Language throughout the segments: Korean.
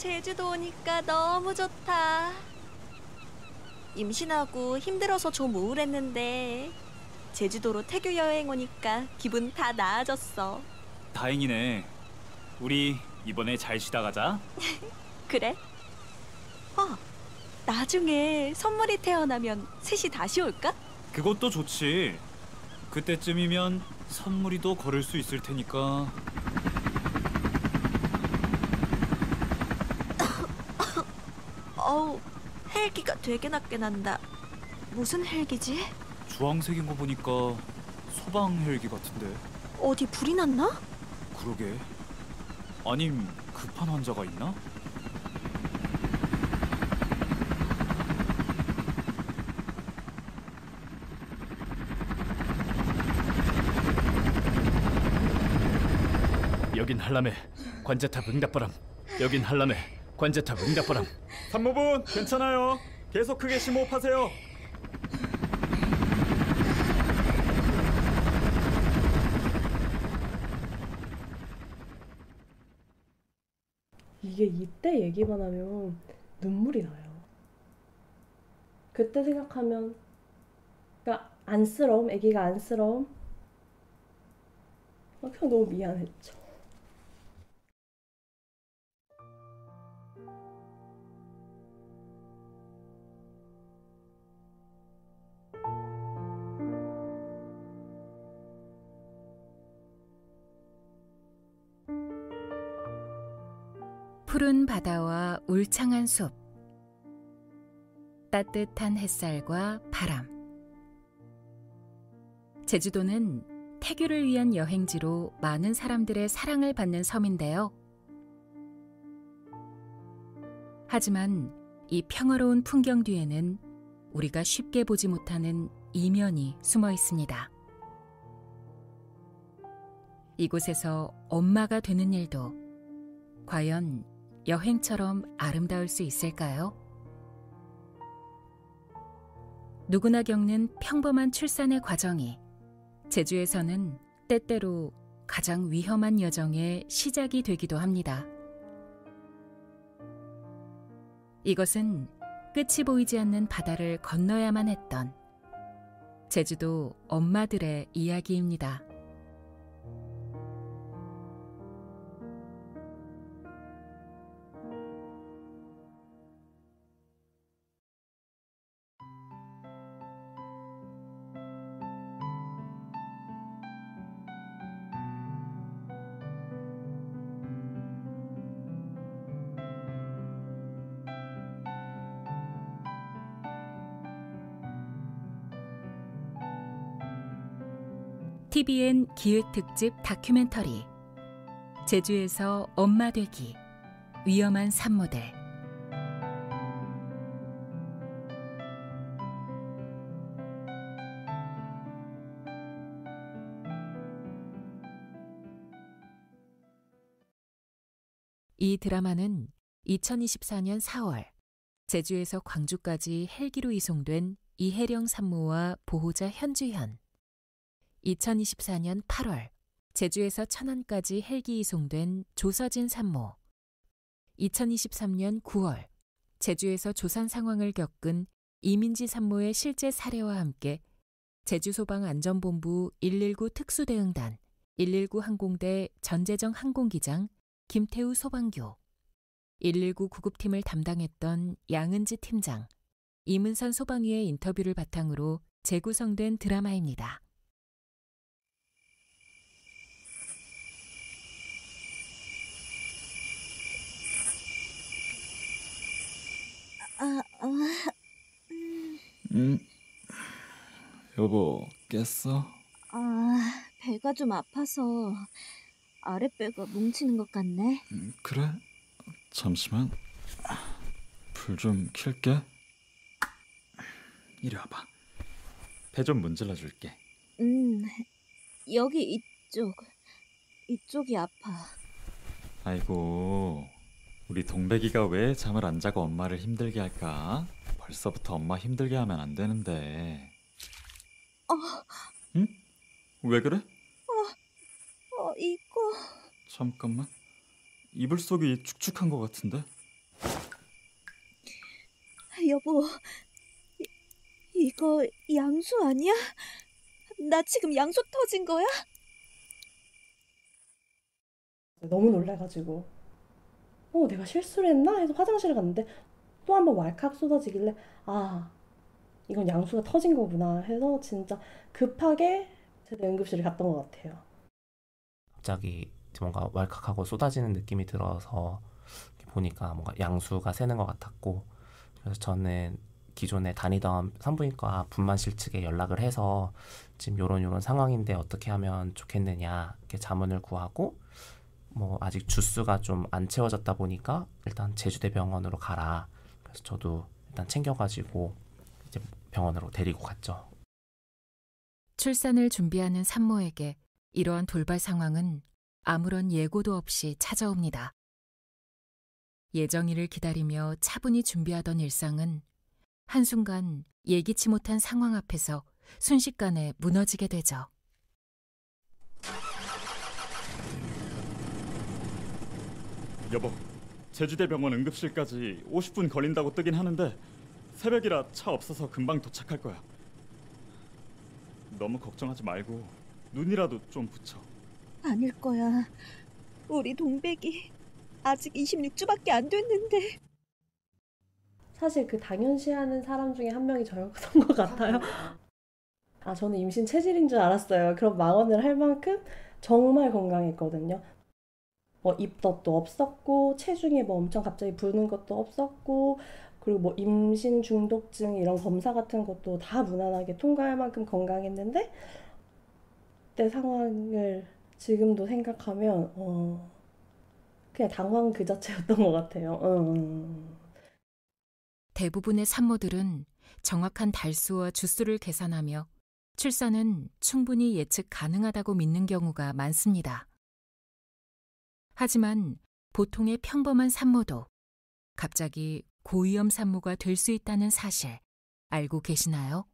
제주도 오니까 너무 좋다. 임신하고 힘들어서 좀 우울했는데 제주도로 태교 여행 오니까 기분 다 나아졌어. 다행이네. 우리 이번에 잘 쉬다 가자. 그래? 나중에 선물이 태어나면 셋이 다시 올까? 그것도 좋지. 그때쯤이면 선물이도 걸을 수 있을 테니까. 헬기가 되게 낮게 난다. 무슨 헬기지? 주황색인 거 보니까 소방 헬기 같은데. 어디 불이 났나? 그러게. 아님 급한 환자가 있나? 여긴 한람회 관제탑 응답바람. 여긴 한람회 관제탑 응답바람. 산모분 괜찮아요. 계속 크게 심호흡하세요. 이게 이때 얘기만 하면 눈물이 나요. 그때 생각하면, 그러니까 안쓰러움, 아기가 안쓰러움. 그냥 너무 미안했죠. 푸른 바다와 울창한 숲, 따뜻한 햇살과 바람. 제주도는 태교를 위한 여행지로 많은 사람들의 사랑을 받는 섬인데요. 하지만 이 평화로운 풍경 뒤에는 우리가 쉽게 보지 못하는 이면이 숨어 있습니다. 이곳에서 엄마가 되는 일도 과연 여행처럼 아름다울 수 있을까요? 누구나 겪는 평범한 출산의 과정이 제주에서는 때때로 가장 위험한 여정의 시작이 되기도 합니다. 이것은 끝이 보이지 않는 바다를 건너야만 했던 제주도 엄마들의 이야기입니다. TVN 기획특집 다큐멘터리 제주에서 엄마 되기 위험한 산모들. 이 드라마는 2024년 4월 제주에서 광주까지 헬기로 이송된 이혜령 산모와 보호자 현주현, 2024년 8월 제주에서 천안까지 헬기 이송된 조서진 산모, 2023년 9월 제주에서 조산 상황을 겪은 이민지 산모의 실제 사례와 함께 제주소방안전본부 119 특수대응단, 119 항공대 전재정 항공기장, 김태우 소방교, 119 구급팀을 담당했던 양은지 팀장, 이문선 소방위의 인터뷰를 바탕으로 재구성된 드라마입니다. 여보, 깼어? 배가 좀 아파서 아랫배가 뭉치는 것 같네. 그래? 잠시만. 불 좀 켤게. 이리 와봐. 배 좀 문질러 줄게. 여기 이쪽이 아파. 아이고, 우리 동백이가 왜 잠을 안 자고 엄마를 힘들게 할까? 벌써부터 엄마 힘들게 하면 안 되는데. 응? 왜 그래? 이거... 잠깐만. 이불 속이 축축한 것 같은데? 여보, 이거 양수 아니야? 나 지금 양수 터진 거야? 너무 놀래가지고 내가 실수를 했나? 해서 화장실을 갔는데 또 한 번 왈칵 쏟아지길래 아, 이건 양수가 터진 거구나 해서 진짜 급하게 제가 응급실에 갔던 것 같아요. 갑자기 뭔가 왈칵하고 쏟아지는 느낌이 들어서 이렇게 보니까 뭔가 양수가 새는 것 같았고, 그래서 저는 기존에 다니던 산부인과 분만실 측에 연락을 해서 지금 요런 상황인데 어떻게 하면 좋겠느냐 이렇게 자문을 구하고, 뭐 아직 주수가 좀 안 채워졌다 보니까 일단 제주대병원으로 가라. 그래서 저도 일단 챙겨가지고 이제 병원으로 데리고 갔죠. 출산을 준비하는 산모에게 이러한 돌발 상황은 아무런 예고도 없이 찾아옵니다. 예정일을 기다리며 차분히 준비하던 일상은 한순간 예기치 못한 상황 앞에서 순식간에 무너지게 되죠. 여보, 제주대병원 응급실까지 50분 걸린다고 뜨긴 하는데 새벽이라 차 없어서 금방 도착할 거야. 너무 걱정하지 말고 눈이라도 좀 붙여. 아닐 거야. 우리 동백이 아직 26주밖에 안 됐는데. 사실 그 당연시하는 사람 중에 한 명이 저였던 것 같아요. 아, 저는 임신 체질인 줄 알았어요. 그런 망언을 할 만큼 정말 건강했거든요. 입덧도 없었고 체중이 뭐 엄청 갑자기 부는 것도 없었고, 그리고 뭐 임신 중독증 이런 검사 같은 것도 다 무난하게 통과할 만큼 건강했는데, 그때 상황을 지금도 생각하면 그냥 당황 그 자체였던 것 같아요. 대부분의 산모들은 정확한 달수와 주수를 계산하며 출산은 충분히 예측 가능하다고 믿는 경우가 많습니다. 하지만 보통의 평범한 산모도 갑자기 고위험 산모가 될 수 있다는 사실 알고 계시나요?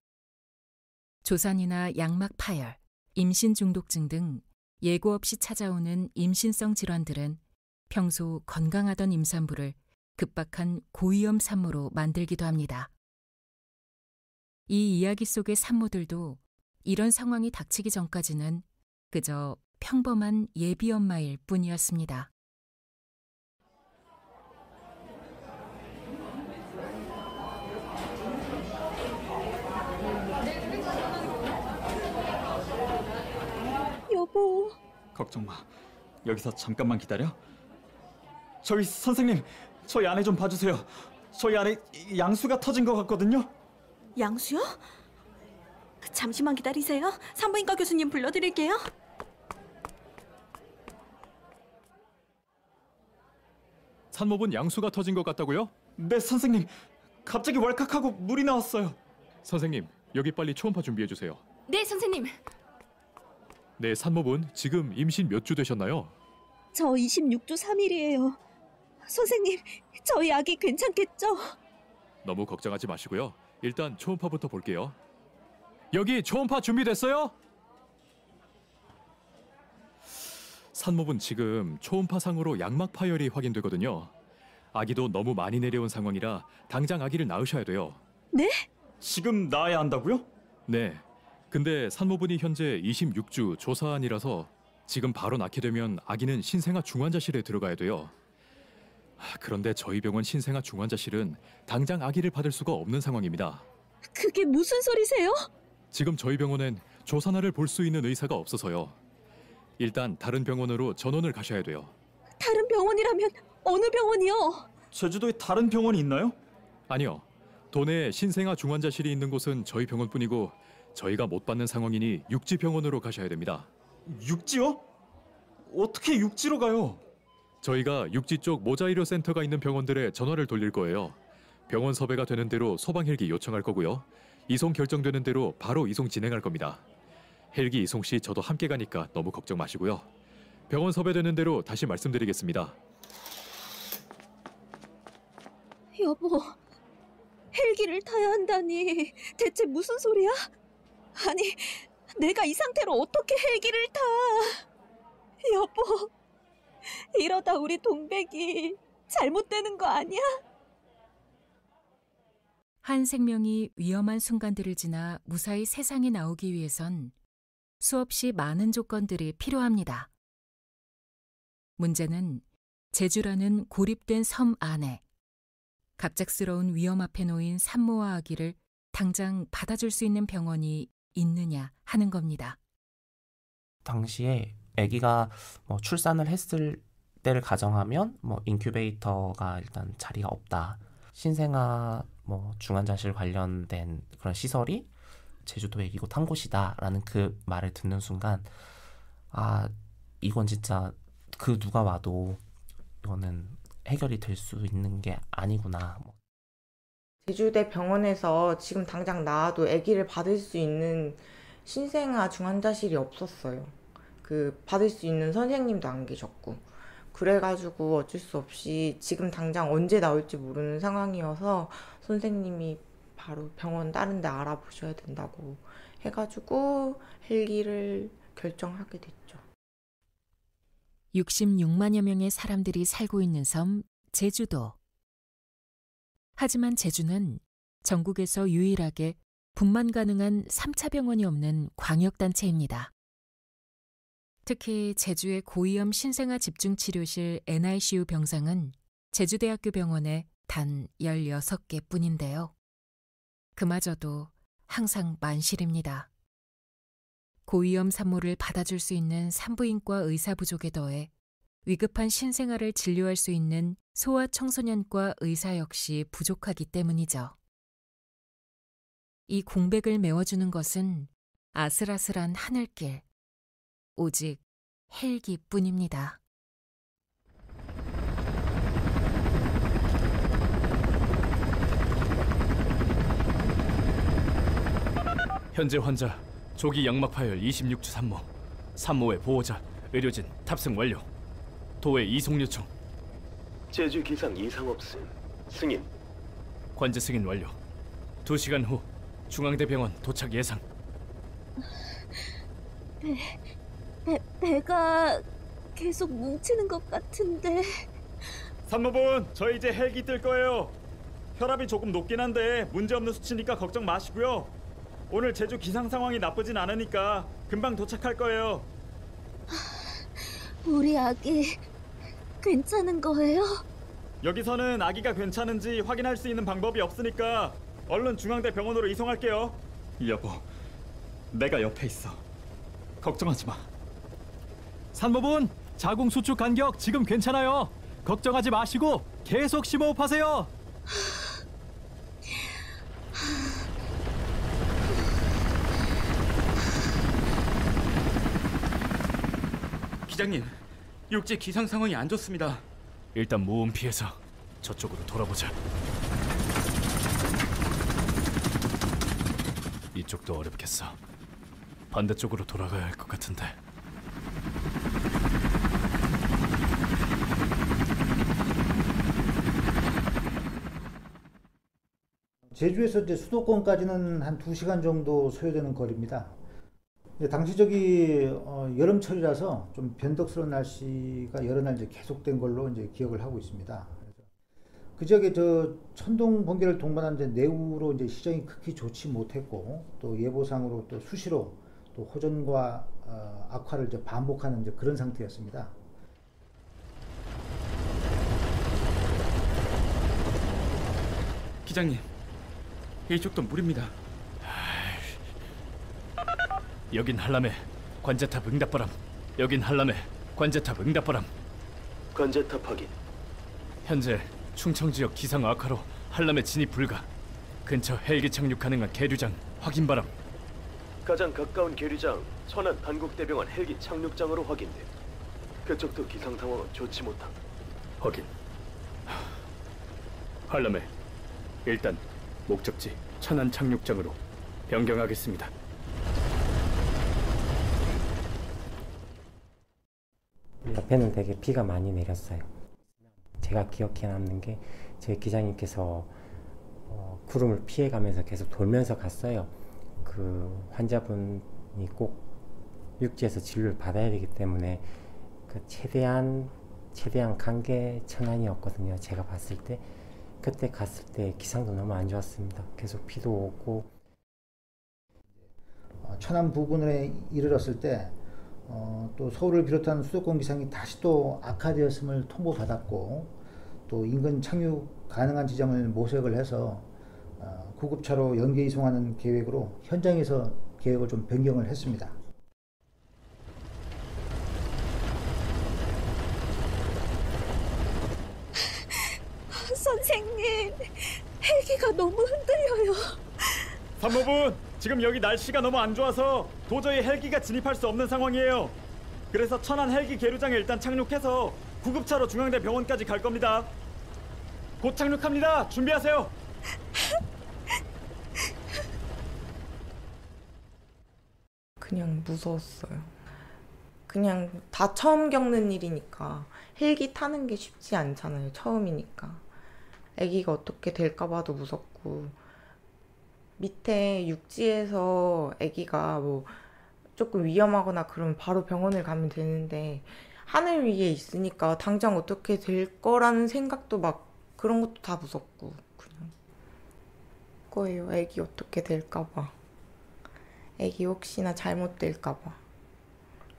조산이나 양막 파열, 임신 중독증 등 예고 없이 찾아오는 임신성 질환들은 평소 건강하던 임산부를 급박한 고위험 산모로 만들기도 합니다. 이 이야기 속의 산모들도 이런 상황이 닥치기 전까지는 그저 평범한 예비 엄마일 뿐이었습니다. 여보. 걱정 마. 여기서 잠깐만 기다려. 저기 선생님, 저희 안에 좀 봐주세요. 저희 안에 양수가 터진 것 같거든요. 양수요? 잠시만 기다리세요. 산부인과 교수님 불러드릴게요. 산모분 양수가 터진 것 같다고요? 네, 선생님. 갑자기 왈칵하고 물이 나왔어요. 선생님, 여기 빨리 초음파 준비해 주세요. 네, 선생님. 네, 산모분 지금 임신 몇 주 되셨나요? 저 26주 3일이에요. 선생님, 저희 아기 괜찮겠죠? 너무 걱정하지 마시고요. 일단 초음파부터 볼게요. 여기 초음파 준비됐어요? 산모분 지금 초음파상으로 양막 파열이 확인되거든요. 아기도 너무 많이 내려온 상황이라 당장 아기를 낳으셔야 돼요. 네? 지금 낳아야 한다고요? 네. 근데 산모분이 현재 26주 조사안이라서 지금 바로 낳게 되면 아기는 신생아 중환자실에 들어가야 돼요. 그런데 저희 병원 신생아 중환자실은 당장 아기를 받을 수가 없는 상황입니다. 그게 무슨 소리세요? 지금 저희 병원엔 조산아를 볼 수 있는 의사가 없어서요. 일단 다른 병원으로 전원을 가셔야 돼요. 다른 병원이라면 어느 병원이요? 제주도에 다른 병원이 있나요? 아니요. 도내에 신생아 중환자실이 있는 곳은 저희 병원뿐이고 저희가 못 받는 상황이니 육지 병원으로 가셔야 됩니다. 육지요? 어떻게 육지로 가요? 저희가 육지 쪽 모자의료 센터가 있는 병원들에 전화를 돌릴 거예요. 병원 섭외가 되는 대로 소방 헬기 요청할 거고요. 이송 결정되는 대로 바로 이송 진행할 겁니다. 헬기 이송 시 저도 함께 가니까 너무 걱정 마시고요. 병원 섭외되는 대로 다시 말씀드리겠습니다. 여보, 헬기를 타야 한다니 대체 무슨 소리야? 아니, 내가 이 상태로 어떻게 헬기를 타? 여보, 이러다 우리 동백이 잘못되는 거 아니야? 한 생명이 위험한 순간들을 지나 무사히 세상에 나오기 위해선 수없이 많은 조건들이 필요합니다. 문제는 제주라는 고립된 섬 안에 갑작스러운 위험 앞에 놓인 산모와 아기를 당장 받아줄 수 있는 병원이 있느냐 하는 겁니다. 당시에 아기가 출산을 했을 때를 가정하면 인큐베이터가 일단 자리가 없다. 신생아 중환자실 관련된 그런 시설이 제주도에 이곳 한 곳이다라는 그 말을 듣는 순간 이건 진짜 그 누가 와도 이거는 해결이 될 수 있는 게 아니구나. 제주대 병원에서 지금 당장 나와도 아기를 받을 수 있는 신생아 중환자실이 없었어요. 받을 수 있는 선생님도 안 계셨고. 그래가지고 어쩔 수 없이 지금 당장 언제 나올지 모르는 상황이어서 선생님이 바로 병원 다른 데 알아보셔야 된다고 해가지고 헬기를 결정하게 됐죠. 66만여 명의 사람들이 살고 있는 섬 제주도. 하지만 제주는 전국에서 유일하게 분만 가능한 3차 병원이 없는 광역단체입니다. 특히 제주의 고위험 신생아 집중치료실 NICU 병상은 제주대학교 병원에 단 16개 뿐인데요. 그마저도 항상 만실입니다. 고위험 산모를 받아줄 수 있는 산부인과 의사 부족에 더해 위급한 신생아를 진료할 수 있는 소아청소년과 의사 역시 부족하기 때문이죠. 이 공백을 메워주는 것은 아슬아슬한 하늘길, 오직 헬기뿐입니다. 현재 환자 조기 양막 파열 26주 산모, 산모의 보호자, 의료진 탑승 완료. 도에 이송 요청. 제주 기상 이상 없음. 승인. 관제 승인 완료. 2시간 후 중앙대병원 도착 예상. 배가 계속 뭉치는 것 같은데. 산모분, 저 이제 헬기 뜰 거예요. 혈압이 조금 높긴 한데 문제없는 수치니까 걱정 마시고요. 오늘 제주 기상 상황이 나쁘진 않으니까 금방 도착할 거예요. 우리 아기 괜찮은 거예요? 여기서는 아기가 괜찮은지 확인할 수 있는 방법이 없으니까 얼른 중앙대 병원으로 이송할게요. 여보, 내가 옆에 있어. 걱정하지 마. 산모분, 자궁 수축 간격 지금 괜찮아요. 걱정하지 마시고 계속 심호흡하세요. 기장님, 육지 기상 상황이 안 좋습니다. 일단 모험 피해서 저쪽으로 돌아보자. 이쪽도 어렵겠어. 반대쪽으로 돌아가야 할 것 같은데. 제주에서 이제 수도권까지는 한 2시간 정도 소요되는 거리입니다. 당시 여름철이라서 좀 변덕스러운 날씨가 여러 날 이제 계속된 걸로 이제 기억을 하고 있습니다. 그 지역에 천둥 번개를 동반한 이제 내우로 이제 시정이 극히 좋지 못했고, 또 예보상으로 또 수시로 또 호전과 악화를 이제 반복하는 이제 그런 상태였습니다. 기장님, 이쪽도 물입니다. 여긴 한람회 관제탑 응답바람. 여긴 한람회 관제탑 응답바람. 관제탑 확인. 현재 충청 지역 기상 악화로 한람회 진입 불가. 근처 헬기 착륙 가능한 계류장 확인 바람. 가장 가까운 계류장 천안 단국대병원 헬기 착륙장으로 확인돼. 그쪽도 기상 상황은 좋지 못함. 확인. 한람회 일단 목적지 천안 착륙장으로 변경하겠습니다. 옆에는 되게 비가 많이 내렸어요. 제가 기억해 남는 게 저희 기장님께서 구름을 피해가면서 계속 돌면서 갔어요. 그 환자분이 꼭 육지에서 진료를 받아야 되기 때문에 그 최대한 간 게 천안이었거든요. 제가 봤을 때. 그때 갔을 때 기상도 너무 안 좋았습니다. 계속 비도 오고. 천안 부근에 이르렀을 때 또 서울을 비롯한 수도권 기상이 다시 또 악화되었음을 통보받았고, 또 인근 착륙 가능한 지점을 모색을 해서 구급차로 연계 이송하는 계획으로 현장에서 계획을 좀 변경을 했습니다. 선생님, 헬기가 너무 흔들려요. 산모분, 지금 여기 날씨가 너무 안 좋아서 도저히 헬기가 진입할 수 없는 상황이에요. 그래서 천안 헬기 계류장에 일단 착륙해서 구급차로 중앙대 병원까지 갈 겁니다. 곧 착륙합니다. 준비하세요. 그냥 무서웠어요. 그냥 다 처음 겪는 일이니까 헬기 타는 게 쉽지 않잖아요. 처음이니까. 아기가 어떻게 될까 봐도 무섭고, 밑에 육지에서 아기가 뭐 조금 위험하거나 그러면 바로 병원을 가면 되는데, 하늘 위에 있으니까 당장 어떻게 될 거라는 생각도 막 그런 것도 다 무섭고, 그냥 거예요. 아기 어떻게 될까 봐. 아기 혹시나 잘못될까 봐.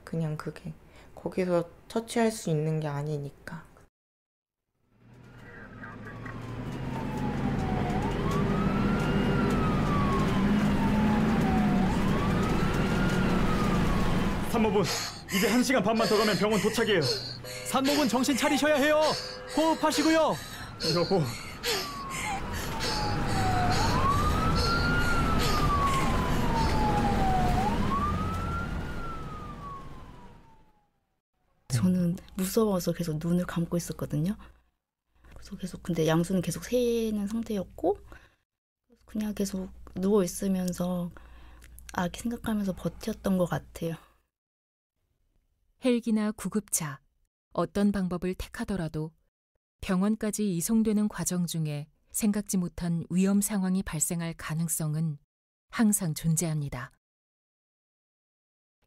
그냥 그게 거기서 처치할 수 있는 게 아니니까. 산모분, 이제 1시간 반만 더 가면 병원 도착이에요. 산모분 정신 차리셔야 해요. 호흡하시고요. 여보. 저는 무서워서 계속 눈을 감고 있었거든요. 그래서 계속 근데 양수는 계속 새는 상태였고, 그냥 계속 누워 있으면서 아기 생각하면서 버텼던 것 같아요. 헬기나 구급차, 어떤 방법을 택하더라도 병원까지 이송되는 과정 중에 생각지 못한 위험 상황이 발생할 가능성은 항상 존재합니다.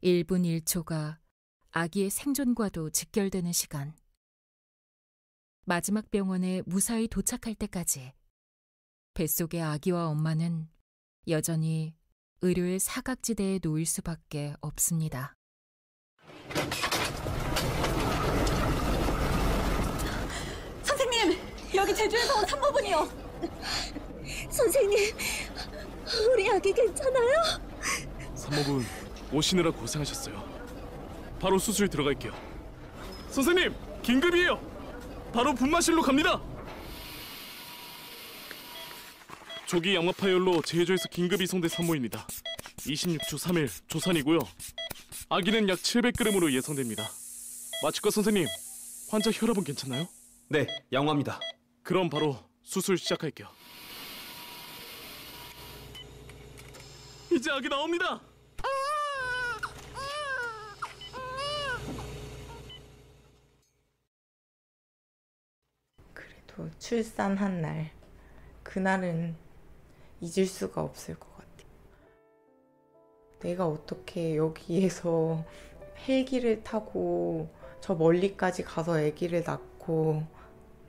1분 1초가 아기의 생존과도 직결되는 시간. 마지막 병원에 무사히 도착할 때까지 뱃속의 아기와 엄마는 여전히 의료의 사각지대에 놓일 수밖에 없습니다. 선생님, 여기 제주에서 온 산모분이요. 선생님, 우리 아기 괜찮아요? 산모분 오시느라 고생하셨어요. 바로 수술 들어갈게요. 선생님, 긴급이에요. 바로 분마실로 갑니다. 조기 양막 파열로 제주에서 긴급 이송된 산모입니다. 26주 3일 조산이고요. 아기는 약 700g으로 예상됩니다. 마취과 선생님, 환자 혈압은 괜찮나요? 네, 양호합니다. 그럼 바로 수술 시작할게요. 이제 아기 나옵니다. 그래도 출산한 날, 그날은 잊을 수가 없을 것 같아. 내가 어떻게 여기에서 헬기를 타고 저 멀리까지 가서 아기를 낳고,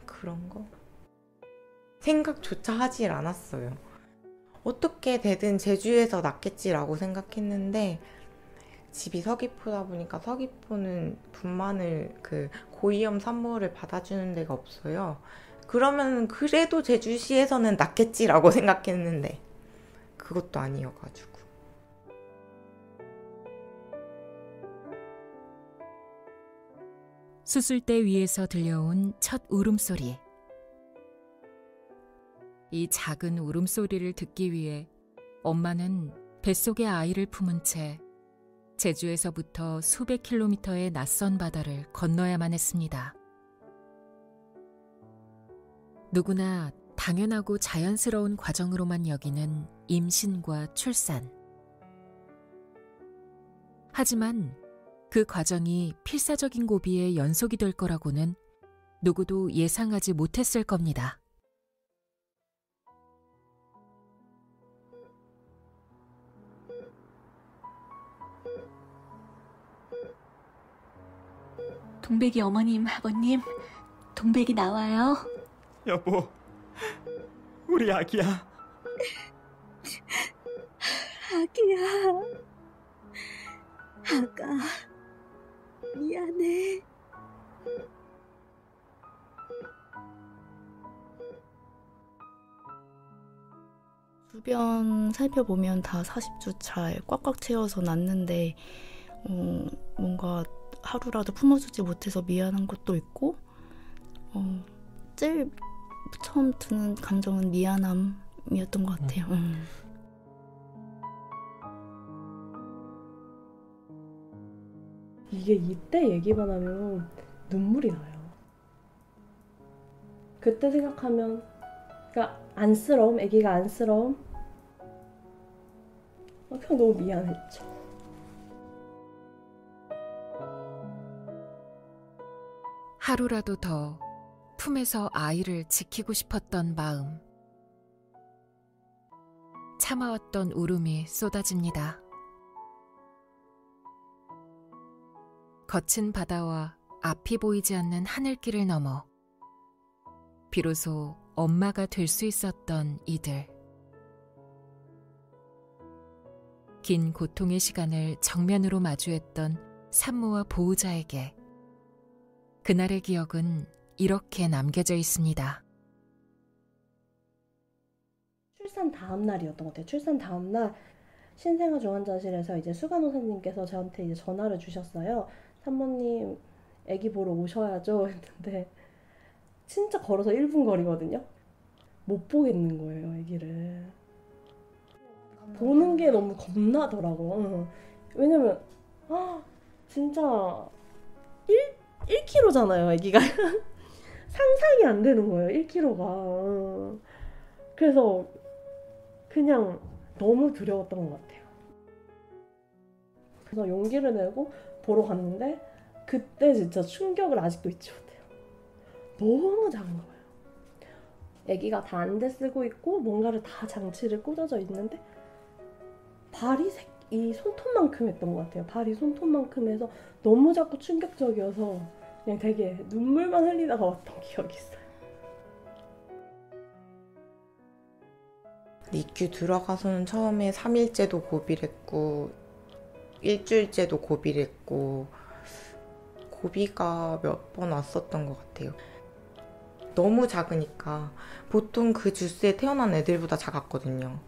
그런 거 생각조차 하질 않았어요. 어떻게 되든 제주에서 낳겠지라고 생각했는데, 집이 서귀포다 보니까 서귀포는 분만을 그 고위험 산모를 받아주는 데가 없어요. 그러면 그래도 제주시에서는 낫겠지라고 생각했는데 그것도 아니어가지고. 수술대 위에서 들려온 첫 울음소리. 이 작은 울음소리를 듣기 위해 엄마는 뱃속의 아이를 품은 채 제주에서부터 수백 킬로미터의 낯선 바다를 건너야만 했습니다. 누구나 당연하고 자연스러운 과정으로만 여기는 임신과 출산. 하지만 그 과정이 필사적인 고비의 연속이 될 거라고는 누구도 예상하지 못했을 겁니다. 동백이 어머님, 아버님, 동백이 나와요. 여보, 우리 아기야. 아기야. 아가, 미안해. 주변 살펴보면 다 40주 잘 꽉꽉 채워서 낳는데 뭔가 하루라도 품어주지 못해서 미안한 것도 있고 제일 처음 드는 감정은 미안함이었던 것 같아요. 이게 이때 얘기만 하면 눈물이 나요. 그때 생각하면 그러니까 안쓰러움, 아기가 안쓰러움 그냥 너무 미안했죠. 하루라도 더 품에서 아이를 지키고 싶었던 마음. 참아왔던 울음이 쏟아집니다. 거친 바다와 앞이 보이지 않는 하늘길을 넘어 비로소 엄마가 될 수 있었던 이들. 긴 고통의 시간을 정면으로 마주했던 산모와 보호자에게 그날의 기억은 이렇게 남겨져 있습니다. 출산 다음 날이었던 것 같아요. 출산 다음 날 신생아 중환자실에서 이제 수간호사님께서 저한테 이제 전화를 주셨어요. 산모님, 아기 보러 오셔야죠. 했는데 진짜 걸어서 1분 거리거든요. 못 보겠는 거예요, 아기를. 보는 게 너무 겁나더라고. 왜냐면 진짜 1kg잖아요, 아기가. 상상이 안 되는 거예요, 1kg가. 그래서 그냥 너무 두려웠던 것 같아요. 그래서 용기를 내고 보러 갔는데 그때 진짜 충격을 아직도 잊지 못해요. 너무 작은 거예요. 아기가 다 안대 쓰고 있고 뭔가를 다 장치를 꽂아져 있는데 발이 이 손톱만큼 했던 것 같아요. 발이 손톱만큼 해서 너무 작고 충격적이어서 그냥 되게 눈물만 흘리다가 왔던 기억이 있어요. NICU 들어가서는 처음에 3일째도 고비를 했고 일주일째도 고비를 했고 고비가 몇 번 왔었던 것 같아요. 너무 작으니까 보통 그 주스에 태어난 애들보다 작았거든요.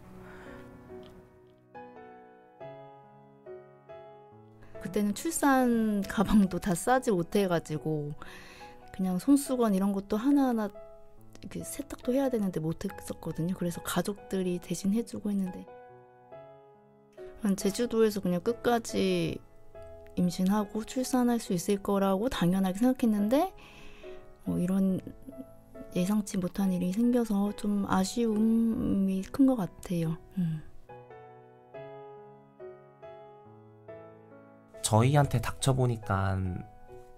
그때는 출산 가방도 다 싸지 못해가지고 그냥 손수건 이런 것도 하나하나 이렇게 세탁도 해야 되는데 못했었거든요. 그래서 가족들이 대신 해주고 했는데 제주도에서 그냥 끝까지 임신하고 출산할 수 있을 거라고 당연하게 생각했는데 이런 예상치 못한 일이 생겨서 좀 아쉬움이 큰 것 같아요. 저희한테 닥쳐보니까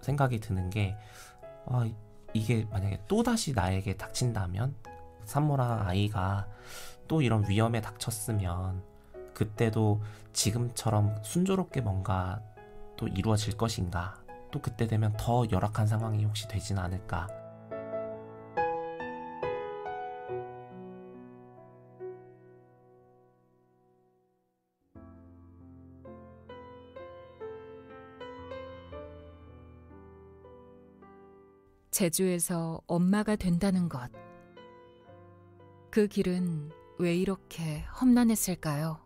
생각이 드는 게 이게 만약에 또다시 나에게 닥친다면 산모랑 아이가 또 이런 위험에 닥쳤으면 그때도 지금처럼 순조롭게 뭔가 또 이루어질 것인가, 또 그때 되면 더 열악한 상황이 혹시 되진 않을까. 제주에서 엄마가 된다는 것. 그 길은 왜 이렇게 험난했을까요?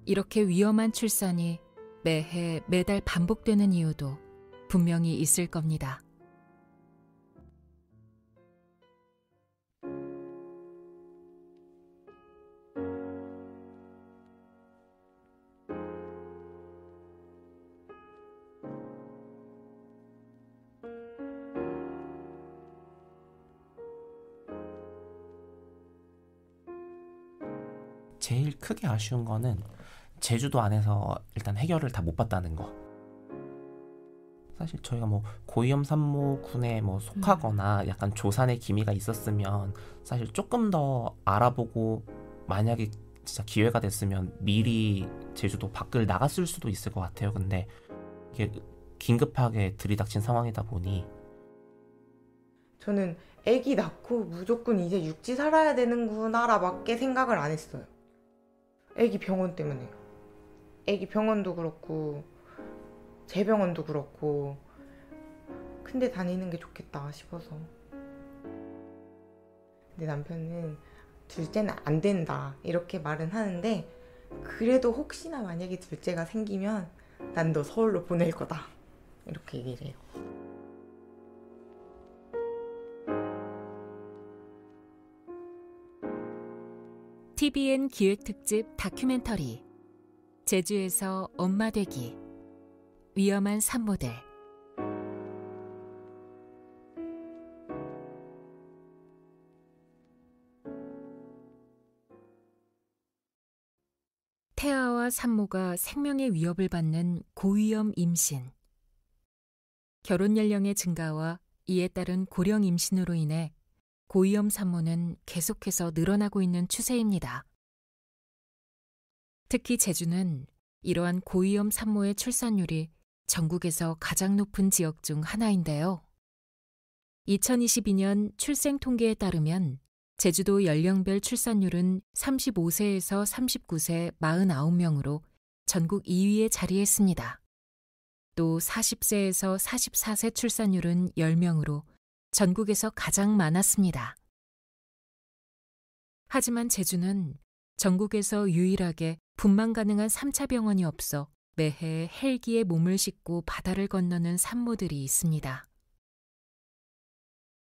이렇게 위험한 출산이 매해 매달 반복되는 이유도 분명히 있을 겁니다. 제일 크게 아쉬운 거는 제주도 안에서 일단 해결을 다 못 봤다는 거. 사실 저희가 뭐 고위험 산모군에 뭐 속하거나 약간 조산의 기미가 있었으면 사실 조금 더 알아보고 만약에 진짜 기회가 됐으면 미리 제주도 밖을 나갔을 수도 있을 것 같아요. 근데 이게 긴급하게 들이닥친 상황이다 보니 저는 애기 낳고 무조건 이제 육지 살아야 되는구나라밖에 생각을 안 했어요. 애기 병원 때문에. 애기 병원도 그렇고 제 병원도 그렇고 큰데 다니는 게 좋겠다 싶어서. 근데 남편은 둘째는 안 된다 이렇게 말은 하는데 그래도 혹시나 만약에 둘째가 생기면 난 너 서울로 보낼 거다 이렇게 얘기를 해요. TVN 기획특집 다큐멘터리 제주에서 엄마 되기 위험한 산모들. 태아와 산모가 생명의 위협을 받는 고위험 임신. 결혼 연령의 증가와 이에 따른 고령 임신으로 인해 고위험 산모는 계속해서 늘어나고 있는 추세입니다. 특히 제주는 이러한 고위험 산모의 출산율이 전국에서 가장 높은 지역 중 하나인데요. 2022년 출생 통계에 따르면 제주도 연령별 출산율은 35세에서 39세 49명으로 전국 2위에 자리했습니다. 또 40세에서 44세 출산율은 10명으로 전국에서 가장 많았습니다. 하지만 제주는 전국에서 유일하게 분만 가능한 3차 병원이 없어 매해 헬기에 몸을 싣고 바다를 건너는 산모들이 있습니다.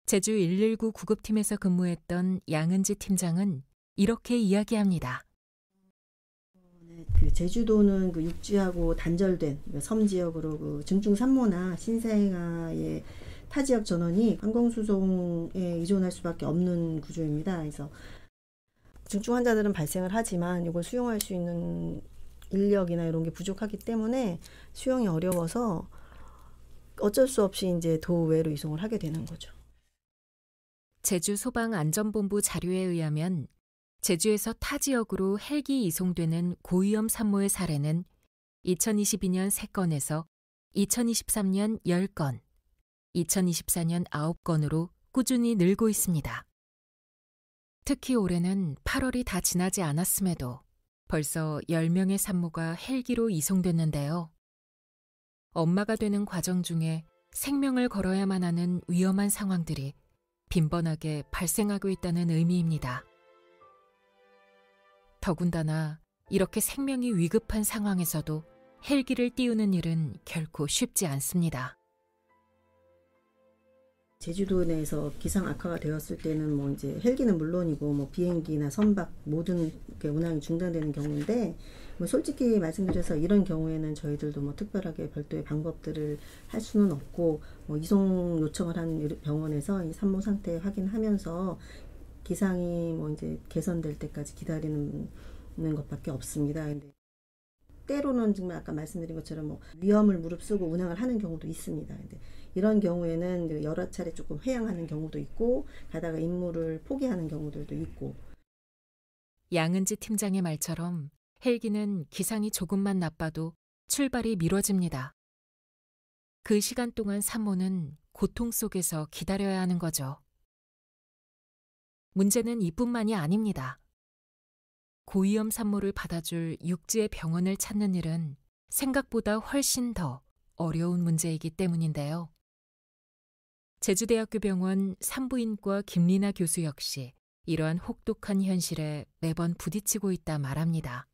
제주 119 구급팀에서 근무했던 양은지 팀장은 이렇게 이야기합니다. 그 제주도는 그 육지하고 단절된 섬 지역으로 그 중증 산모나 신생아의 타 지역 전원이 항공수송에 의존할 수밖에 없는 구조입니다. 그래서 중증 환자들은 발생을 하지만 이걸 수용할 수 있는 인력이나 이런 게 부족하기 때문에 수용이 어려워서 어쩔 수 없이 이제 도외로 이송을 하게 되는 거죠. 제주소방안전본부 자료에 의하면 제주에서 타 지역으로 헬기 이송되는 고위험 산모의 사례는 2022년 3건에서 2023년 10건, 2024년 9건으로 꾸준히 늘고 있습니다. 특히 올해는 8월이 다 지나지 않았음에도 벌써 10명의 산모가 헬기로 이송됐는데요. 엄마가 되는 과정 중에 생명을 걸어야만 하는 위험한 상황들이 빈번하게 발생하고 있다는 의미입니다. 더군다나 이렇게 생명이 위급한 상황에서도 헬기를 띄우는 일은 결코 쉽지 않습니다. 제주도 내에서 기상 악화가 되었을 때는 뭐 이제 헬기는 물론이고 뭐 비행기나 선박 모든 운항이 중단되는 경우인데 뭐 솔직히 말씀드려서 이런 경우에는 저희들도 뭐 특별하게 별도의 방법들을 할 수는 없고 뭐 이송 요청을 한 병원에서 이 산모 상태 확인하면서 기상이 뭐 이제 개선될 때까지 기다리는 것밖에 없습니다. 근데 때로는 정말 아까 말씀드린 것처럼 뭐 위험을 무릅쓰고 운항을 하는 경우도 있습니다. 근데 이런 경우에는 여러 차례 조금 회항하는 경우도 있고 가다가 임무를 포기하는 경우들도 있고. 양은지 팀장의 말처럼 헬기는 기상이 조금만 나빠도 출발이 미뤄집니다. 그 시간 동안 산모는 고통 속에서 기다려야 하는 거죠. 문제는 이뿐만이 아닙니다. 고위험 산모를 받아줄 육지의 병원을 찾는 일은 생각보다 훨씬 더 어려운 문제이기 때문인데요. 제주대학교 병원 산부인과 김리나 교수 역시 이러한 혹독한 현실에 매번 부딪히고 있다 말합니다.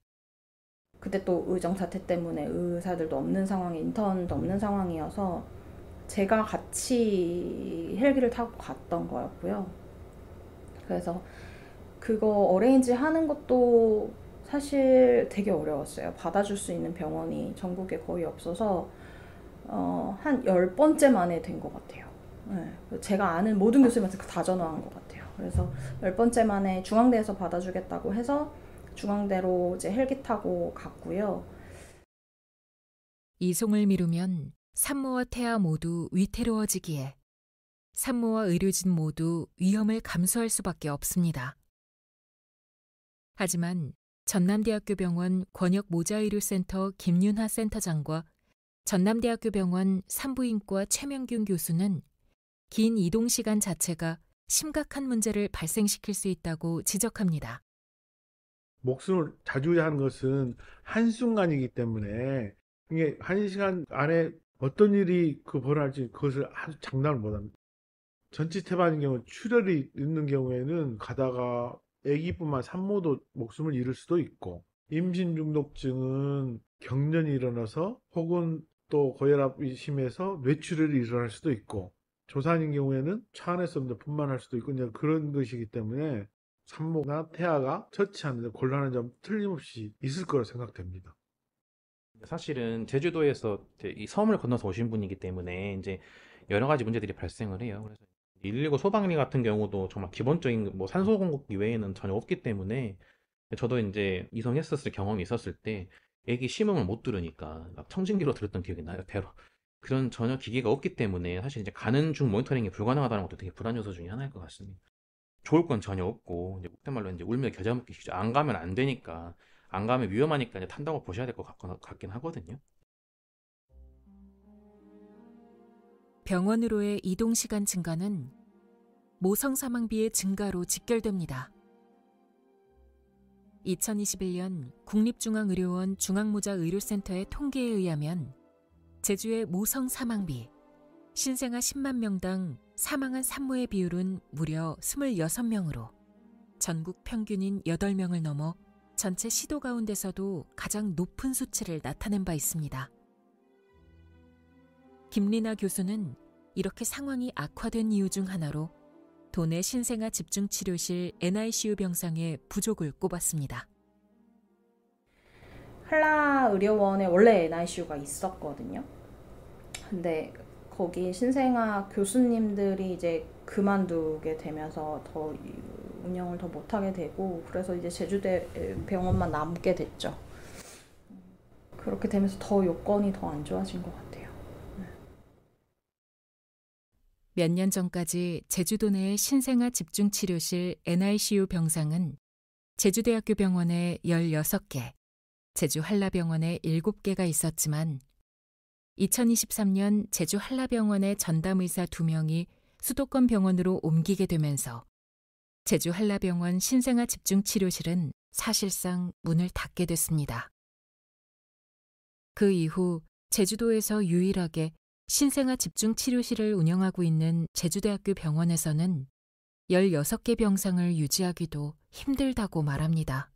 그때 또 의정 사태 때문에 의사들도 없는 상황에 인턴도 없는 상황이어서 제가 같이 헬기를 타고 갔던 거였고요. 그래서 그거 어레인지 하는 것도 사실 되게 어려웠어요. 받아줄 수 있는 병원이 전국에 거의 없어서 한 10번째 만에 된 것 같아요. 네. 제가 아는 모든 교수님한테 다 전화한 것 같아요. 그래서 10번째 만에 중앙대에서 받아주겠다고 해서 중앙대로 이제 헬기 타고 갔고요. 이송을 미루면 산모와 태아 모두 위태로워지기에 산모와 의료진 모두 위험을 감수할 수밖에 없습니다. 하지만 전남대학교 병원 권역모자의료센터 김윤하 센터장과 전남대학교 병원 산부인과 최명균 교수는 긴 이동 시간 자체가 심각한 문제를 발생시킬 수 있다고 지적합니다. 목숨을 자주하는 것은 한순간이기 때문에 이게 1시간 안에 어떤 일이 벌어질지 그것을 아주 장담을 못합니다. 전치태반인 경우 출혈이 있는 경우에는 가다가 아기뿐만 산모도 목숨을 잃을 수도 있고, 임신 중독증은 경련이 일어나서 혹은 또 고혈압이 심해서 뇌출혈이 일어날 수도 있고, 조산인 경우에는 차 안에서 분만할 수도 있고, 그냥 그런 것이기 때문에 산모나 태아가 처치하는 데 곤란한 점 틀림없이 있을 거라 생각됩니다. 사실은 제주도에서 이제 이 섬을 건너서 오신 분이기 때문에 이제 여러 가지 문제들이 발생을 해요. 그래서 119 소방리 같은 경우도 정말 기본적인 뭐 산소 공급 이외에는 전혀 없기 때문에, 저도 이제 이송했었을 경험이 있었을 때 애기 심음을 못 들으니까 막 청진기로 들었던 기억이 나요. 배로. 그런 전혀 기계가 없기 때문에 사실 이제 가는 중 모니터링이 불가능하다는 것도 되게 불안 요소 중에 하나일 것 같습니다. 좋을 건 전혀 없고, 이제 그때 말로 이제 울며 겨자 먹기시죠. 안 가면 안 되니까, 안 가면 위험하니까 이제 탄다고 보셔야 될 것 같긴 하거든요. 병원으로의 이동 시간 증가는 모성 사망비의 증가로 직결됩니다. 2021년 국립중앙의료원 중앙모자의료센터의 통계에 의하면 제주의 모성 사망비, 신생아 10만 명당 사망한 산모의 비율은 무려 26명으로 전국 평균인 8명을 넘어 전체 시도 가운데서도 가장 높은 수치를 나타낸 바 있습니다. 김리나 교수는 이렇게 상황이 악화된 이유 중 하나로 도내 신생아 집중치료실 NICU 병상의 부족을 꼽았습니다. 한라의료원에 원래 NICU가 있었거든요. 근데 거기 신생아 교수님들이 이제 그만두게 되면서 더 운영을 더 못하게 되고, 그래서 이제 제주대 병원만 남게 됐죠. 그렇게 되면서 더 여건이 더 안 좋아진 것 같아요. 몇 년 전까지 제주도 내의 신생아 집중치료실 NICU 병상은 제주대학교 병원에 16개, 제주 한라병원에 7개가 있었지만 2023년 제주 한라병원의 전담의사 2명이 수도권 병원으로 옮기게 되면서 제주 한라병원 신생아 집중치료실은 사실상 문을 닫게 됐습니다. 그 이후 제주도에서 유일하게 신생아 집중치료실을 운영하고 있는 제주대학교 병원에서는 16개 병상을 유지하기도 힘들다고 말합니다.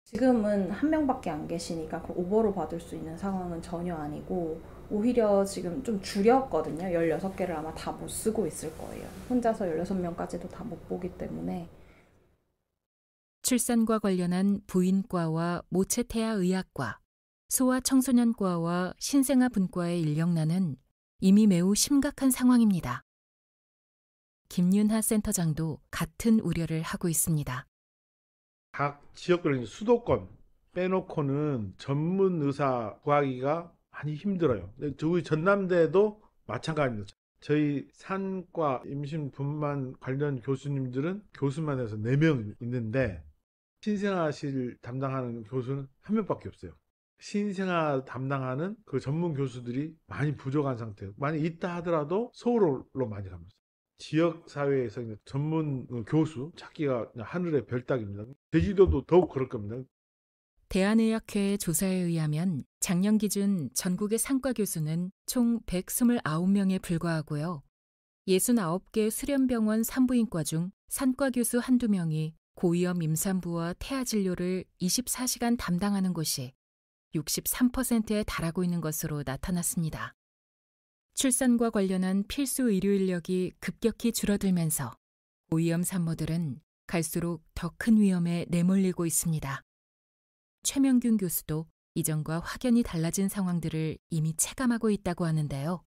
지금은 한 명밖에 안 계시니까 그 오버로 받을 수 있는 상황은 전혀 아니고, 오히려 지금 좀 줄였거든요. 16개를 아마 다 못 쓰고 있을 거예요. 혼자서 16명까지도 다 못 보기 때문에. 출산과 관련한 부인과와 모체태아의학과, 소아청소년과와 신생아분과의 인력난은 이미 매우 심각한 상황입니다. 김윤하 센터장도 같은 우려를 하고 있습니다. 각 지역별 수도권 빼놓고는 전문 의사 구하기가 많이 힘들어요. 저희 전남대도 마찬가지입니다. 저희 산과 임신 분만 관련 교수님들은 교수만 해서 4명 있는데 신생아실 담당하는 교수는 1명밖에 없어요. 신생아 담당하는 그 전문 교수들이 많이 부족한 상태예요. 많이 있다 하더라도 서울로 많이 갑니다. 지역 사회에서 전문 교수 찾기가 하늘의 별따기입니다. 제주도도 더욱 그럴 겁니다. 대한의학회의 조사에 의하면 작년 기준 전국의 산과 교수는 총 129명에 불과하고요. 69개 수련병원 산부인과 중 산과 교수 한두 명이 고위험 임산부와 태아 진료를 24시간 담당하는 곳이 63%에 달하고 있는 것으로 나타났습니다. 출산과 관련한 필수 의료 인력이 급격히 줄어들면서 고위험 산모들은 갈수록 더 큰 위험에 내몰리고 있습니다. 최명균 교수도 이전과 확연히 달라진 상황들을 이미 체감하고 있다고 하는데요.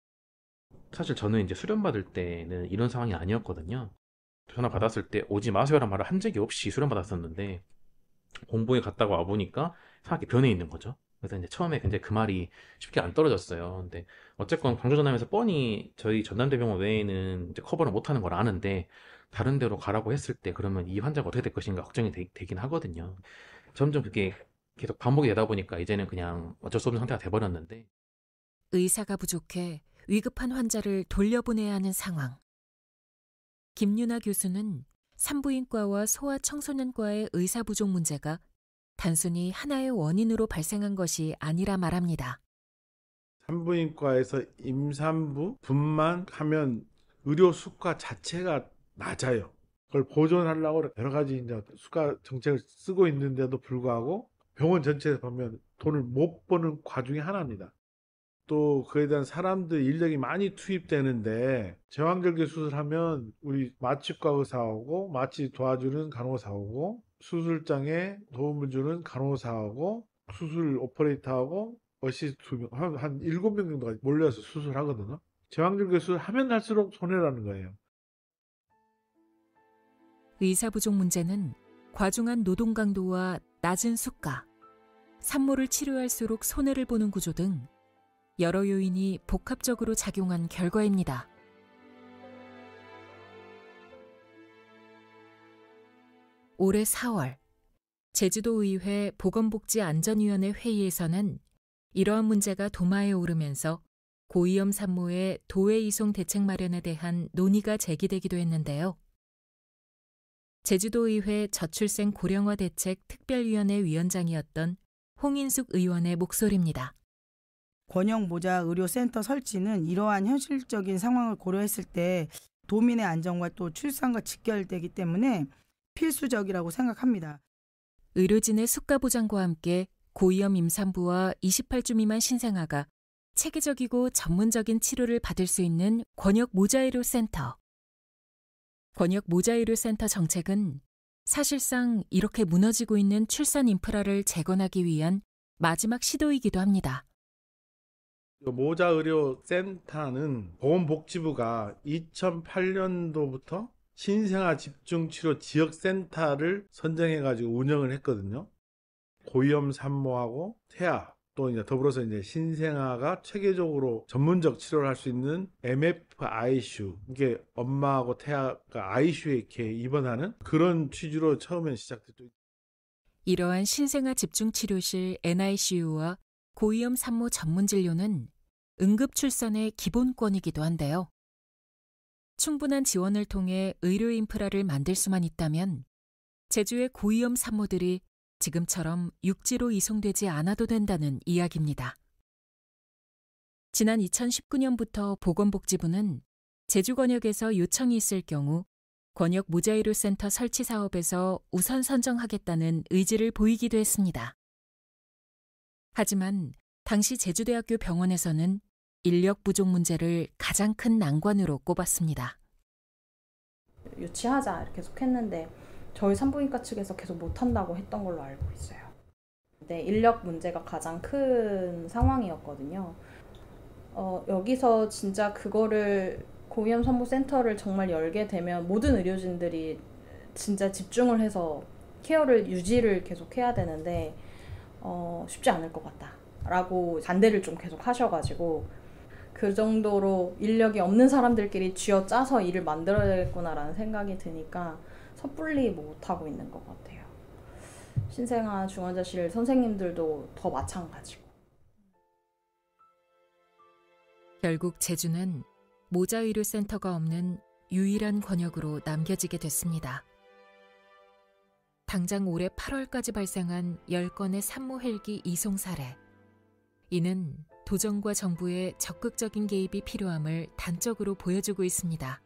사실 저는 이제 수련 받을 때는 이런 상황이 아니었거든요. 전화 받았을 때 오지 마세요라는 말을 한 적이 없이 수련 받았었는데, 공보에 갔다가 와 보니까 상황이 변해 있는 거죠. 그래서 이제 처음에 굉장히 그 말이 쉽게 안 떨어졌어요. 근데 어쨌건 광주 전남에서 뻔히 저희 전남대병원 외에는 이제 커버를 못하는 걸 아는데, 다른 데로 가라고 했을 때 그러면 이 환자가 어떻게 될 것인가 걱정이 되긴 하거든요. 점점 그게 계속 반복이 되다 보니까 이제는 그냥 어쩔 수 없는 상태가 돼버렸는데, 의사가 부족해 위급한 환자를 돌려보내야 하는 상황. 김유나 교수는 산부인과와 소아청소년과의 의사 부족 문제가 단순히 하나의 원인으로 발생한 것이 아니라 말합니다. 산부인과에서 임산부 분만하면 의료 수가 자체가 낮아요. 그걸 보존하려고 여러 가지 이제 수가 정책을 쓰고 있는데도 불구하고 병원 전체에서 보면 돈을 못 버는 과중이 하나입니다. 또 그에 대한 사람들 인력이 많이 투입되는데 제왕절개 수술하면 우리 마취과 의사 오고 마취 도와주는 간호사 오고 수술장에 도움을 주는 간호사하고 수술 오퍼레이터하고 어시스트 2명, 한 7명 정도가 몰려서 수술하거든요. 제왕절개 수술 하면 할수록 손해라는 거예요. 의사 부족 문제는 과중한 노동 강도와 낮은 수가, 산모를 치료할수록 손해를 보는 구조 등 여러 요인이 복합적으로 작용한 결과입니다. 올해 4월 제주도의회 보건복지안전위원회 회의에서는 이러한 문제가 도마에 오르면서 고위험 산모의 도외 이송 대책 마련에 대한 논의가 제기되기도 했는데요. 제주도의회 저출생 고령화 대책 특별위원회 위원장이었던 홍인숙 의원의 목소리입니다. 권역 모자 의료센터 설치는 이러한 현실적인 상황을 고려했을 때 도민의 안전과 또 출산과 직결되기 때문에 필수적이라고 생각합니다. 의료진의 수가 보장과 함께 고위험 임산부와 28주 미만 신생아가 체계적이고 전문적인 치료를 받을 수 있는 권역 모자의료센터. 권역 모자의료센터 정책은 사실상 이렇게 무너지고 있는 출산 인프라를 재건하기 위한 마지막 시도이기도 합니다. 모자의료센터는 보건복지부가 2008년도부터 신생아 집중치료 지역센터를 선정해가지고 운영을 했거든요. 고위험 산모하고 태아 또 이제 더불어서 이제 신생아가 체계적으로 전문적 치료를 할 수 있는 MF ICU, 이게 엄마하고 태아가 ICU에 이렇게 입원하는 그런 취지로 처음엔 시작됐죠. 이러한 신생아 집중치료실 NICU와 고위험 산모 전문 진료는 응급출산의 기본권이기도 한데요. 충분한 지원을 통해 의료 인프라를 만들 수만 있다면 제주의 고위험 산모들이 지금처럼 육지로 이송되지 않아도 된다는 이야기입니다. 지난 2019년부터 보건복지부는 제주권역에서 요청이 있을 경우 권역 모자의료센터 설치 사업에서 우선 선정하겠다는 의지를 보이기도 했습니다. 하지만 당시 제주대학교 병원에서는 인력 부족 문제를 가장 큰 난관으로 꼽았습니다. 유치하자 이렇게 계속 했는데 저희 산부인과 측에서 계속 못한다고 했던 걸로 알고 있어요. 근데 인력 문제가 가장 큰 상황이었거든요. 여기서 진짜 그거를 고위험 산모센터를 정말 열게 되면 모든 의료진들이 진짜 집중을 해서 케어를 유지를 계속 해야 되는데 쉽지 않을 것 같다라고 반대를 좀 계속 하셔가지고 그 정도로 인력이 없는 사람들끼리 쥐어짜서 일을 만들어야겠구나라는 생각이 드니까 섣불리 못하고 있는 것 같아요. 신생아 중환자실 선생님들도 더 마찬가지고. 결국 제주는 모자의료센터가 없는 유일한 권역으로 남겨지게 됐습니다. 당장 올해 8월까지 발생한 10건의 산모 헬기 이송 사례. 이는 도정과 정부의 적극적인 개입이 필요함을 단적으로 보여주고 있습니다.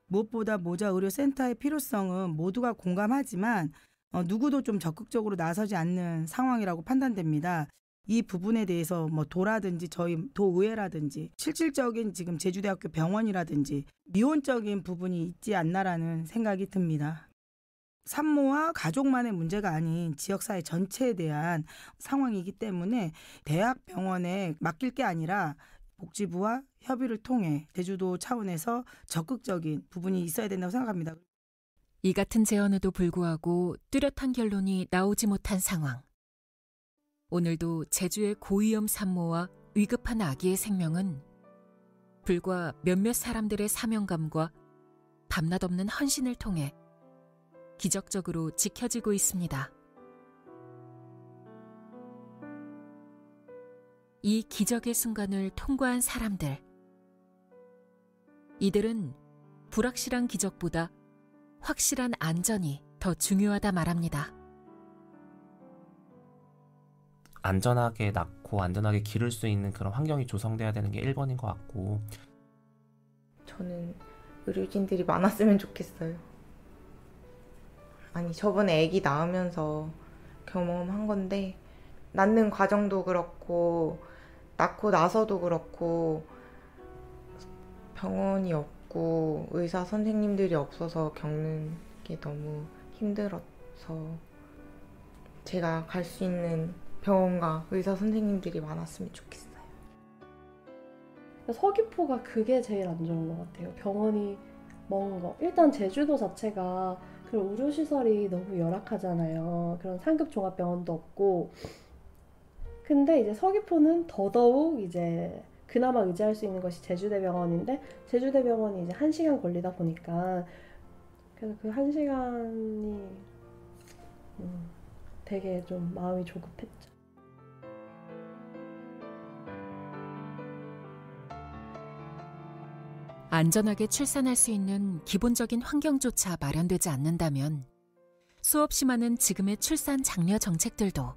무엇보다 모자의료센터의 필요성은 모두가 공감하지만 누구도 좀 적극적으로 나서지 않는 상황이라고 판단됩니다. 이 부분에 대해서 도라든지 저희 도의회라든지 실질적인 지금 제주대학교 병원이라든지 미온적인 부분이 있지 않나라는 생각이 듭니다. 산모와 가족만의 문제가 아닌 지역사회 전체에 대한 상황이기 때문에 대학 병원에 맡길 게 아니라 복지부와 협의를 통해 제주도 차원에서 적극적인 부분이 있어야 된다고 생각합니다. 이 같은 제언에도 불구하고 뚜렷한 결론이 나오지 못한 상황. 오늘도 제주의 고위험 산모와 위급한 아기의 생명은 불과 몇몇 사람들의 사명감과 밤낮 없는 헌신을 통해 기적적으로 지켜지고 있습니다. 이 기적의 순간을 통과한 사람들. 이들은 불확실한 기적보다 확실한 안전이 더 중요하다 말합니다. 안전하게 낳고 안전하게 기를 수 있는 그런 환경이 조성돼야 되는 게 1번인 것 같고, 저는 의료진들이 많았으면 좋겠어요. 아니, 저번에 아기 낳으면서 경험한 건데, 낳는 과정도 그렇고 낳고 나서도 그렇고 병원이 없고 의사 선생님들이 없어서 겪는 게 너무 힘들어서 제가 갈 수 있는 병원과 의사 선생님들이 많았으면 좋겠어요. 서귀포가 그게 제일 안 좋은 것 같아요. 병원이 먼 거. 일단 제주도 자체가 그런 의료시설이 너무 열악하잖아요. 그런 상급 종합병원도 없고. 근데 이제 서귀포는 더더욱 이제 그나마 의지할 수 있는 것이 제주대병원인데, 제주대병원이 이제 1시간 걸리다 보니까, 그래서 그 1시간이 되게 좀 마음이 조급했죠. 안전하게 출산할 수 있는 기본적인 환경조차 마련되지 않는다면 수없이 많은 지금의 출산 장려 정책들도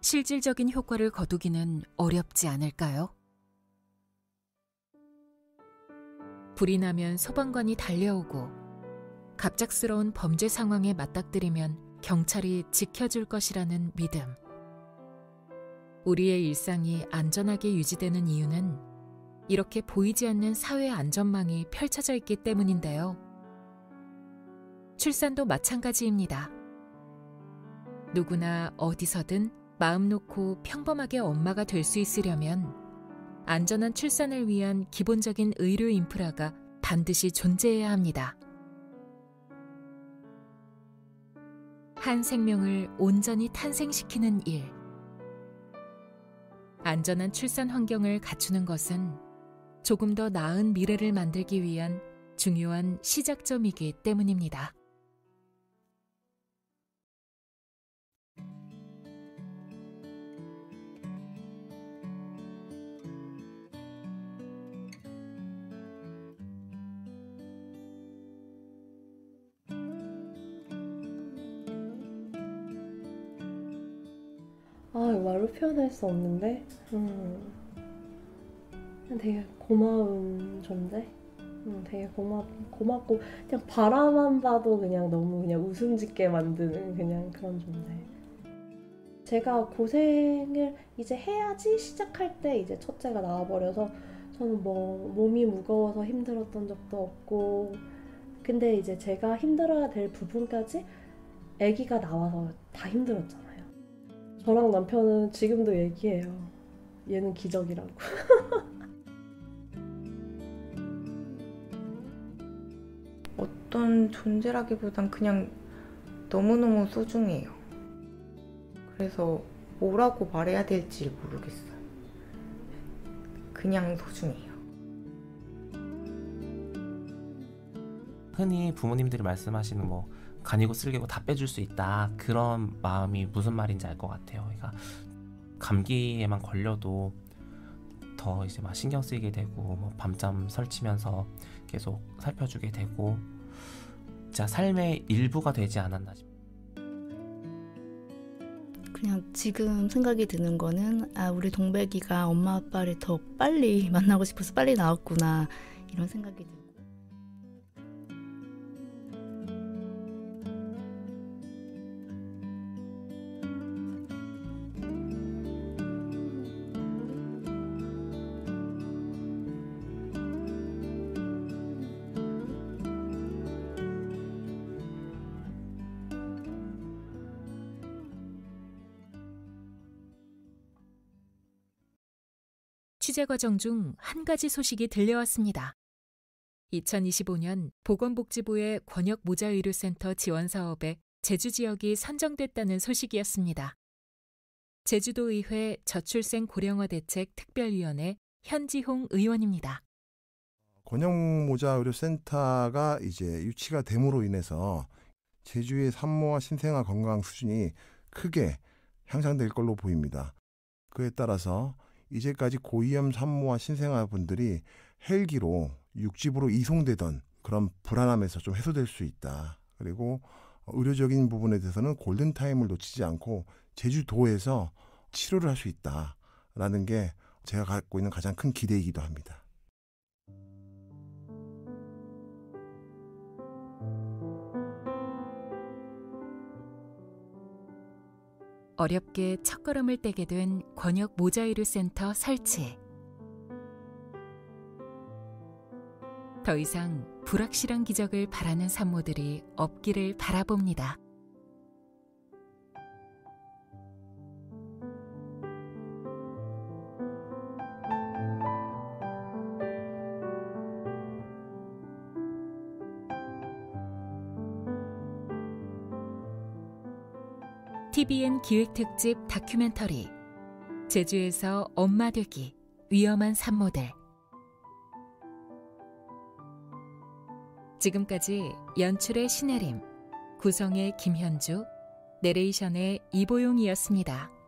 실질적인 효과를 거두기는 어렵지 않을까요? 불이 나면 소방관이 달려오고 갑작스러운 범죄 상황에 맞닥뜨리면 경찰이 지켜줄 것이라는 믿음. 우리의 일상이 안전하게 유지되는 이유는 이렇게 보이지 않는 사회 안전망이 펼쳐져 있기 때문인데요. 출산도 마찬가지입니다. 누구나 어디서든 마음 놓고 평범하게 엄마가 될 수 있으려면 안전한 출산을 위한 기본적인 의료 인프라가 반드시 존재해야 합니다. 한 생명을 온전히 탄생시키는 일. 안전한 출산 환경을 갖추는 것은 조금 더 나은 미래를 만들기 위한 중요한 시작점이기 때문입니다. 이거 말로 표현할 수 없는데, 그냥 되게 고마운 존재? 되게 고맙고, 그냥 바라만 봐도 그냥 너무 그냥 웃음 짓게 만드는 그냥 그런 존재. 제가 고생을 이제 해야지 시작할 때 이제 첫째가 나와버려서 저는 뭐 몸이 무거워서 힘들었던 적도 없고, 근데 이제 제가 힘들어야 될 부분까지 아기가 나와서 다 힘들었잖아요. 저랑 남편은 지금도 얘기해요. 얘는 기적이라고. 어떤 존재라기보단 그냥 너무너무 소중해요. 그래서 뭐라고 말해야 될지 모르겠어요. 그냥 소중해요. 흔히 부모님들이 말씀하시는 뭐 간이고 쓸개고 다 빼줄 수 있다, 그런 마음이 무슨 말인지 알 것 같아요. 그러니까 감기에만 걸려도 더 이제 막 신경 쓰이게 되고 뭐 밤잠 설치면서 계속 살펴주게 되고 진짜 삶의 일부가 되지 않았나 싶어요. 그냥 지금 생각이 드는 거는 우리 동백이가 엄마 아빠를 더 빨리 만나고 싶어서 빨리 나왔구나, 이런 생각이 들고. 취재 과정 중 한 가지 소식이 들려왔습니다. 2025년 보건복지부의 권역모자의료센터 지원 사업에 제주 지역이 선정됐다는 소식이었습니다. 제주도의회 저출생 고령화 대책 특별위원회 현지홍 의원입니다. 권역모자의료센터가 이제 유치가 됨으로 인해서 제주의 산모와 신생아 건강 수준이 크게 향상될 걸로 보입니다. 그에 따라서 이제까지 고위험 산모와 신생아분들이 헬기로 육지부로 이송되던 그런 불안함에서 좀 해소될 수 있다. 그리고 의료적인 부분에 대해서는 골든타임을 놓치지 않고 제주도에서 치료를 할 수 있다라는 게 제가 갖고 있는 가장 큰 기대이기도 합니다. 어렵게 첫걸음을 떼게 된 권역 모자의료센터 설치. 더 이상 불확실한 기적을 바라는 산모들이 없기를 바라봅니다. TVN 기획특집 다큐멘터리 제주에서 엄마 되기 위험한 산모들. 지금까지 연출의 신혜림, 구성의 김현주, 내레이션의 이보용이었습니다.